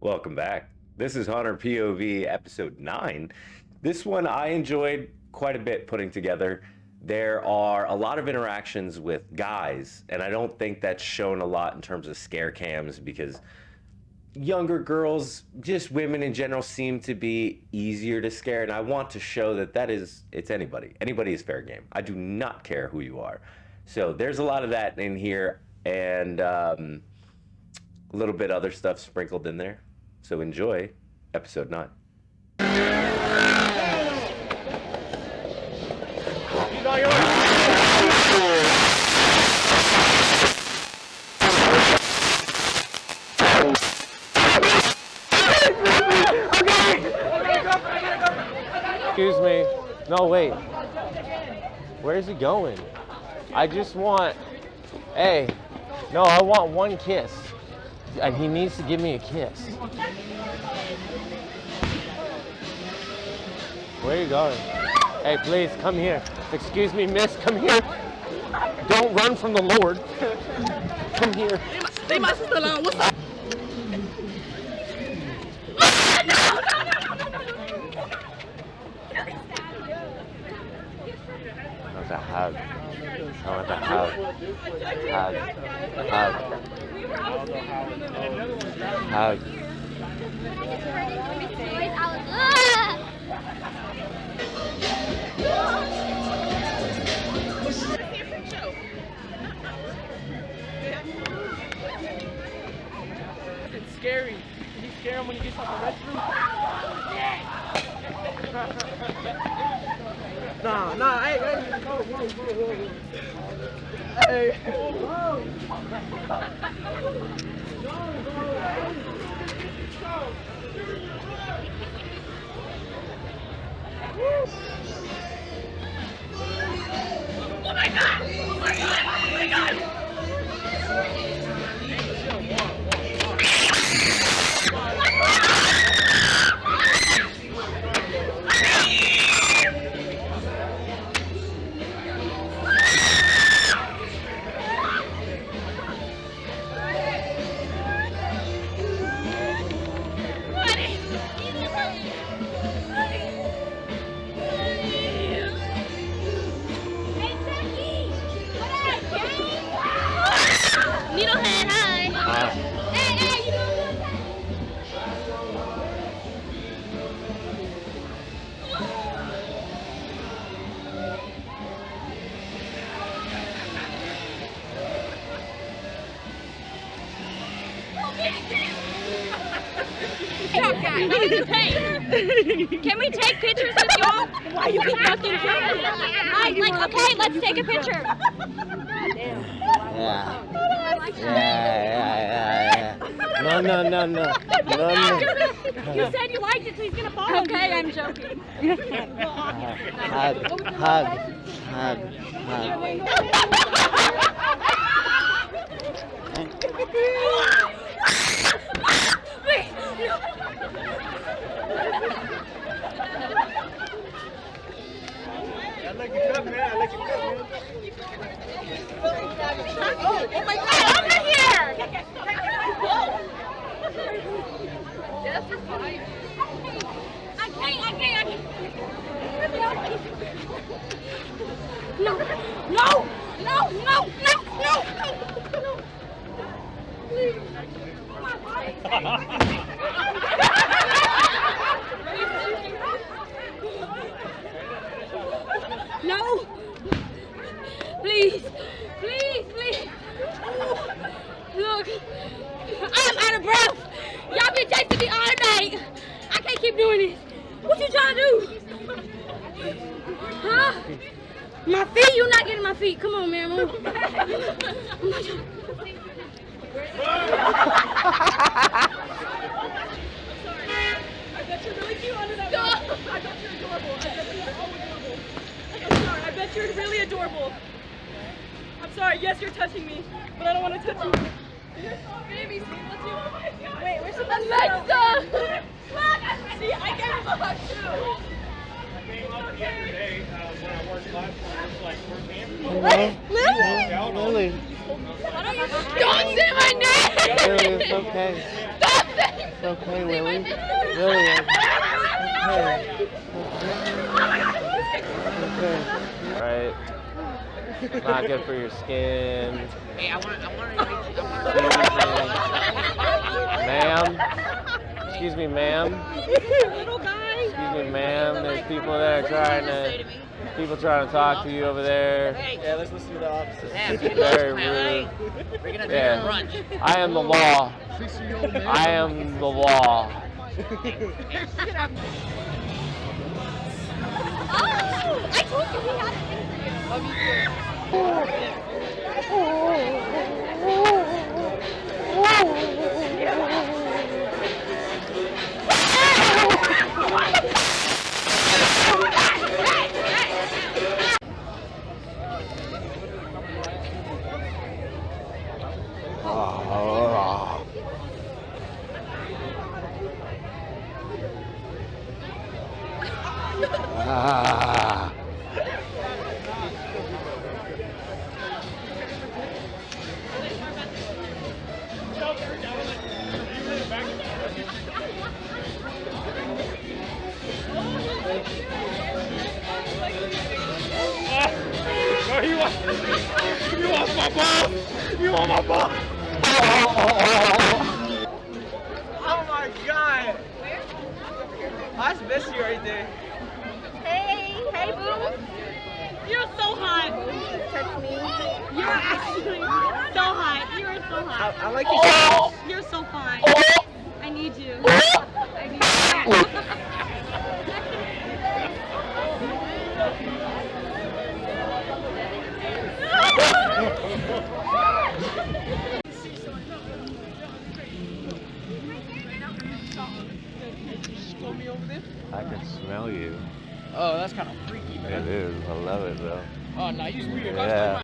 Welcome back. This is Hunter POV episode 9. This one I enjoyed quite a bit putting together. There are a lot of interactions with guys, and I don't think that's shown a lot in terms of scare cams because younger girls, just women in general, seem to be easier to scare, and I want to show that it's anybody. Anybody is fair game. I do not care who you are. So there's a lot of that in here, and a little bit other stuff sprinkled in there. So enjoy episode 9. He's all yours. Excuse me. No, wait. Where is he going? I just want... Hey. No, I want one kiss. And he needs to give me a kiss. Where are you going? Hey, please, come here. Excuse me, miss, come here. Don't run from the Lord. Come here. Leave my sister alone. What's up? I want a hug. I want a hug. Hug. Hug. Hug. It's scary. Can you scare him when he gets out the restroom? Nah, hey. Hey. Oh my God! Oh my God! Oh my God! Can we take pictures with y'all? Why you keep fucking okay, let's take a picture. Yeah. No. You said you liked it, so he's gonna follow. Okay, I'm joking. Hug. I like your cup, man. Oh my God, over here! Yes, it's fine. I can't. No. Please. No! Please! Look! I'm out of breath! Y'all been chasing me all night! I can't keep doing this! What you trying to do? Huh? My feet? You're not getting my feet. Come on, man. Move. I'm not trying. I bet you're really cute under that mask. I bet you're adorable. I'm sorry. I bet you're really adorable. I'm sorry. Yes, you're touching me, but I don't want to touch you. You're so baby. See, let's do. Oh my God. Wait, we're supposed to. Alexa! See, I gave him a hug too. came up the other day when I worked last time. It's like, where's Andrew? Lily. Don't say my name! Lily, it's okay. Stop saying okay, Willie. Willie. Okay. Okay. Right. Not good for your skin. Hey, I want to Ma'am. Excuse me, ma'am. Little guy. Excuse me, ma'am. There's people there trying to talk to you over there. Yeah, let's listen to the officers. It's very rude. We're gonna do Yeah. brunch. I am the law. I am the law. Oh, I told you he had it. Love you Ah. No, he wants my ball. You want my ball? Oh my god! That's Missy right there. Hey, boo. You're so hot. Touch me. You're actually so hot. You're so hot. I like your You're so fine. I need you. I need you. I can smell you. Oh, that's kind of freaky, man. It is. I love it, though. Oh, no, you weird. Yeah.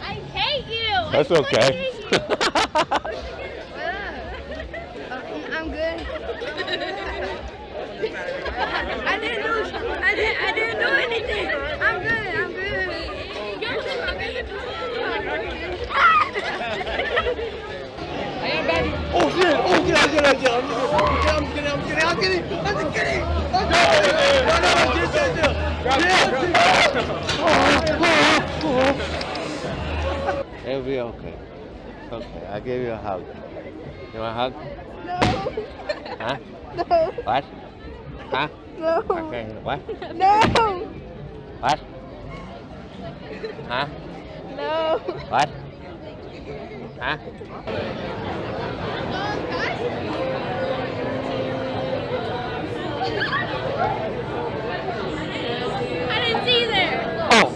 I hate you. That's I okay. hate you. I'm good. I didn't do anything. I'm good. Oh, shit. Oh, get out. I'm kidding. It'll be okay. Okay, I'll give you a hug. You want a hug? No. Huh? No. What? Huh? No. Okay, what? No. What? Huh? No. What? Huh? I didn't see you there. Oh!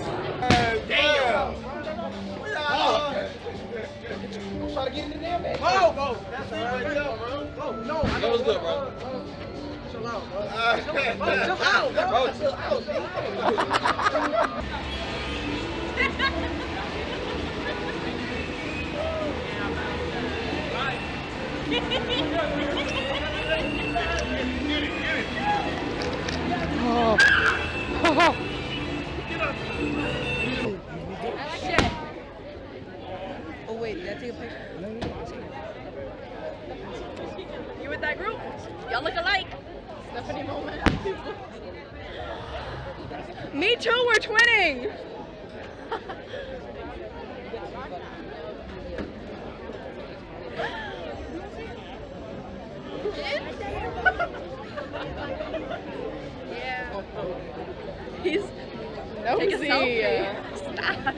Try to get in the damn bag. Go. That's it right there, bro. Go. No, that was good, bro. Chill out, bro. Chill out, bro. Chill out. Oh wait, did I take a picture? You with that group? Y'all look alike. Stephanie moment. Me too, we're twinning. Yeah. He's take a selfie. Stop.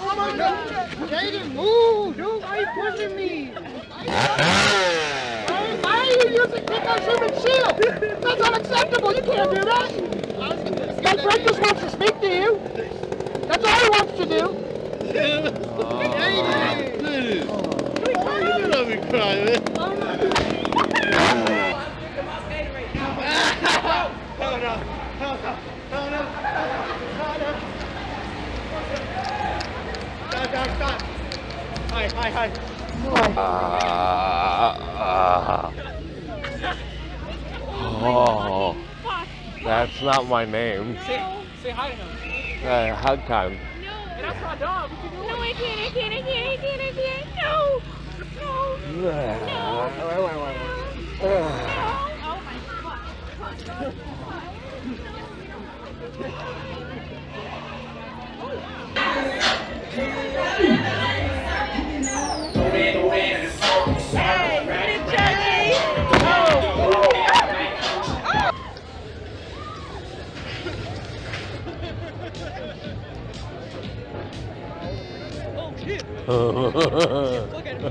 Oh my God! Jaden, move, dude! Why are you pushing me? Why are you using people's human shield? That's unacceptable. You can't do that. My friend just wants to speak to you. That's all he wants to do. Jaden! You don't be crying, man. Stop. Hi. Oh, that's not my name. Say hi to him. Hug time. Hey, that's my dog. What you doing? No, I can't. No. No. Oh my God. Look at him. I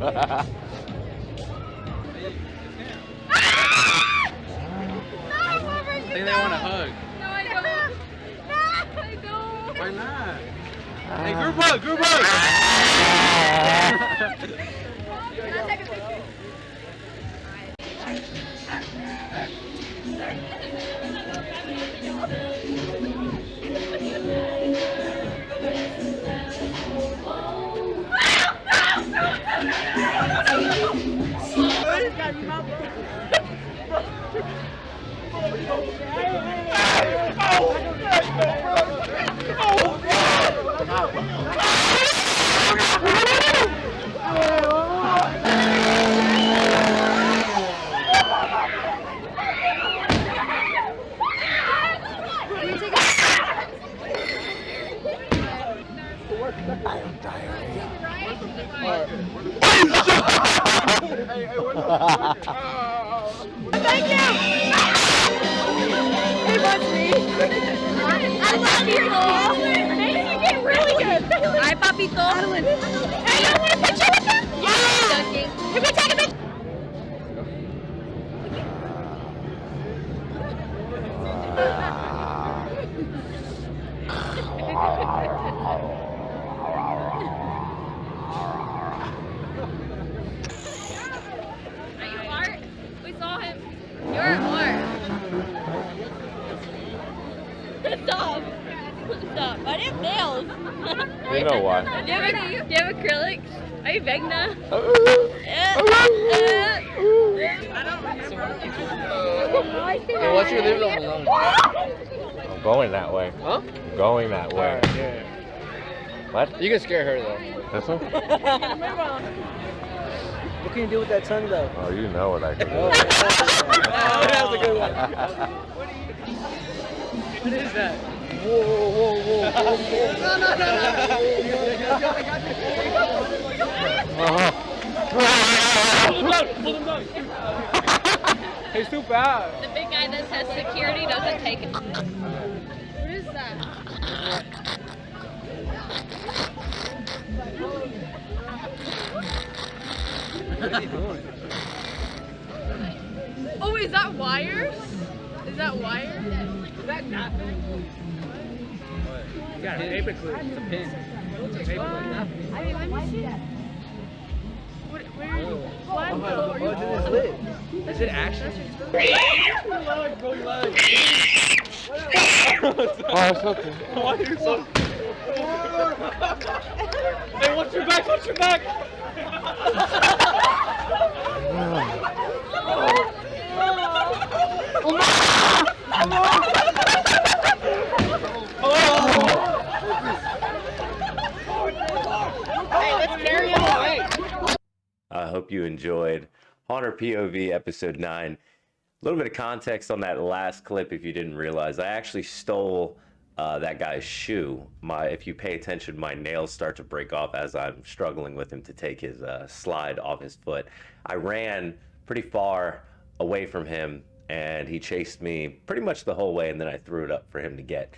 think they want a hug. No, I don't. I don't. Why not? Hey, group hug, group hug. Can I take a picture? Thank you. It was me. I love you, Lord. Makes me get really good. Hi, Papito. Hey, you want a picture with him? Yeah. Can we take a picture? Are you Art? We saw him. You're Art. Stop. Stop. I didn't nails. You know what? Do you have acrylics? Are you Vegna? Hey, what's your leave them alone? I'm going that way. Huh? I'm going that way. Yeah. What? You can scare her though. This one? What can you do with that tongue though? Oh, you know what I can do. Oh, that was a good one. What is that? Whoa, whoa, whoa, whoa, whoa. No. Pull him down. He's too bad. The big guy that says security doesn't take it. What is that? What are you doing? Oh, is that wires? Is that wires? Is that nothing? You got a paper clip. It's a pin. It's a paper clip. I mean, let me see. Where are you? What? Oh, it's in his lid. Is it action? Oh, it's okay. Why are you so... Hey, watch your back, watch your back! I hope you enjoyed Haunter POV episode 9. A little bit of context on that last clip if you didn't realize. I actually stole that guy's shoe. If you pay attention, my nails start to break off as I'm struggling with him to take his slide off his foot. I ran pretty far away from him and he chased me pretty much the whole way, and then I threw it up for him to get.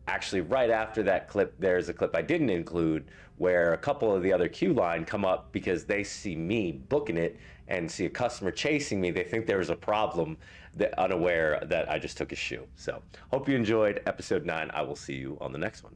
Actually, right after that clip, there's a clip I didn't include where a couple of the other queue line come up because they see me booking it and see a customer chasing me. They think there was a problem, unaware that I just took his shoe. So hope you enjoyed episode 9. I will see you on the next one.